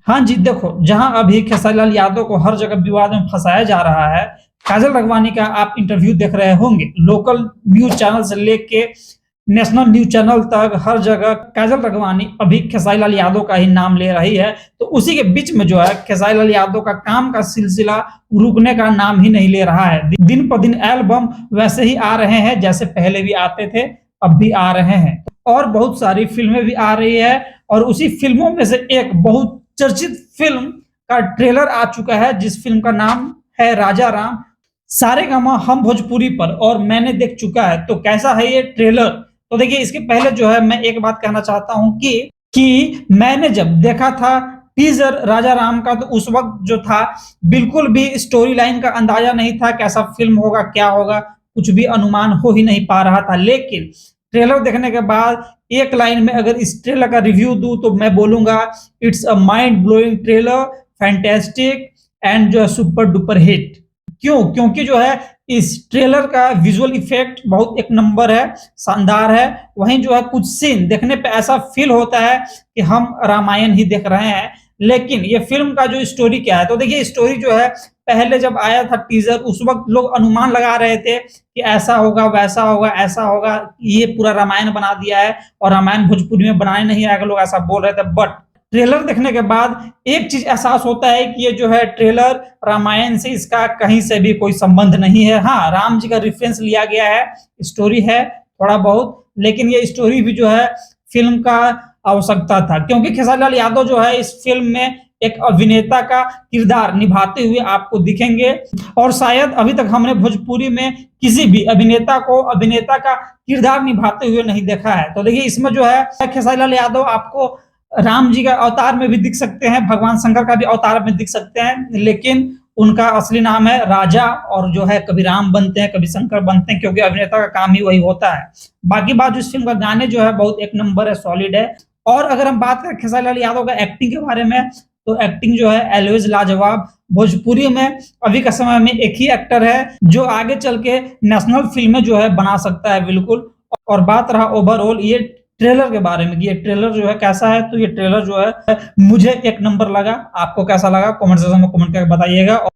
हाँ जी, देखो, जहाँ अभी खेसारी लाल यादव को हर जगह विवाद में फँसाया जा रहा है, काजल राघवानी का आप इंटरव्यू देख रहे होंगे। लोकल न्यूज़ चैनल से लेके नेशनल न्यूज़ चैनल तक हर जगह काजल राघवानी अभी खेसारी लाल यादव का ही नाम ले रही है। तो उसी के बीच में जो है खेसारी लाल यादव का काम का सिलसिला रुकने का नाम ही नहीं ले रहा है। दिन पर दिन एल्बम वैसे ही आ रहे हैं जैसे पहले भी आते थे, अब भी आ रहे हैं और बहुत सारी फ़िल्में भी आ रही है और उसी फ़िल्मों में से एक बहुत चर्चित फ़िल्म का ट्रेलर आ चुका है जिस फ़िल्म का नाम है राजा राम। सारेगामा हम भोजपुरी पर और मैंने देख चुका है। तो कैसा है ये ट्रेलर? तो देखिए, इसके पहले जो है मैं एक बात कहना चाहता हूँ कि मैंने जब देखा था टीज़र राजा राम का, तो उस वक़्त जो था बिल्कुल भी स्टोरी लाइन का अंदाज़ा नहीं था, कैसा फ़िल्म होगा, क्या होगा, कुछ भी अनुमान हो ही नहीं पा रहा था। लेकिन ट्रेलर देखने के बाद एक लाइन में अगर इस ट्रेलर का रिव्यू दूँ तो मैं बोलूँगा it's a mind blowing trailer, fantastic and जो है सुपर डुपर हिट। क्यों? क्योंकि जो है इस ट्रेलर का विजुअल इफेक्ट बहुत एक नंबर है, शानदार है। वहीं जो है कुछ सीन देखने पे ऐसा फील होता है कि हम रामायण ही देख रहे हैं। लेकिन ये फ़िल्म का जो स्टोरी क्या है, तो देखिए स्टोरी जो है पहले जब आया था टीज़र उस वक़्त लोग अनुमान लगा रहे थे कि ऐसा होगा, वैसा होगा, ऐसा होगा, ये पूरा रामायण बना दिया है और रामायण भोजपुरी में बनाने नहीं आएगा, लोग ऐसा बोल रहे थे। बट ट्रेलर देखने के बाद एक चीज़ एहसास होता है कि ये जो है ट्रेलर रामायण से इसका कहीं से भी कोई संबंध नहीं है। हाँ, राम जी का रेफ़रेंस लिया गया है, स्टोरी है थोड़ा बहुत, लेकिन ये स्टोरी भी जो है फ़िल्म का आवश्यकता था क्योंकि खेसारी लाल यादव जो है इस फ़िल्म में एक अभिनेता का किरदार निभाते हुए आपको दिखेंगे और शायद अभी तक हमने भोजपुरी में किसी भी अभिनेता को अभिनेता का किरदार निभाते हुए नहीं देखा है। तो देखिए इसमें जो है खेसारी लाल यादव आपको राम जी का अवतार में भी दिख सकते हैं, भगवान शंकर का भी अवतार में दिख सकते हैं, लेकिन उनका असली नाम है राजा और जो है कभी राम बनते हैं, कभी शंकर बनते हैं क्योंकि अभिनेता का काम ही वही होता है। बाकी बात जो इस फ़िल्म का गाने जो है बहुत एक नंबर है, सॉलिड है। और अगर हम बात करें खेसारी लाल यादव का एक्टिंग के बारे में, तो एक्टिंग जो है ऑलवेज़ लाजवाब। भोजपुरी में अभी के समय में एक ही एक्टर है जो आगे चल के नेशनल फ़िल्में जो है बना सकता है बिल्कुल। और बात रहा ओवरऑल ये ट्रेलर के बारे में कि ये ट्रेलर जो है कैसा है, तो ये ट्रेलर जो है मुझे एक नंबर लगा। आपको कैसा लगा? कमेंट सेक्शन में कमेंट करके बताइएगा।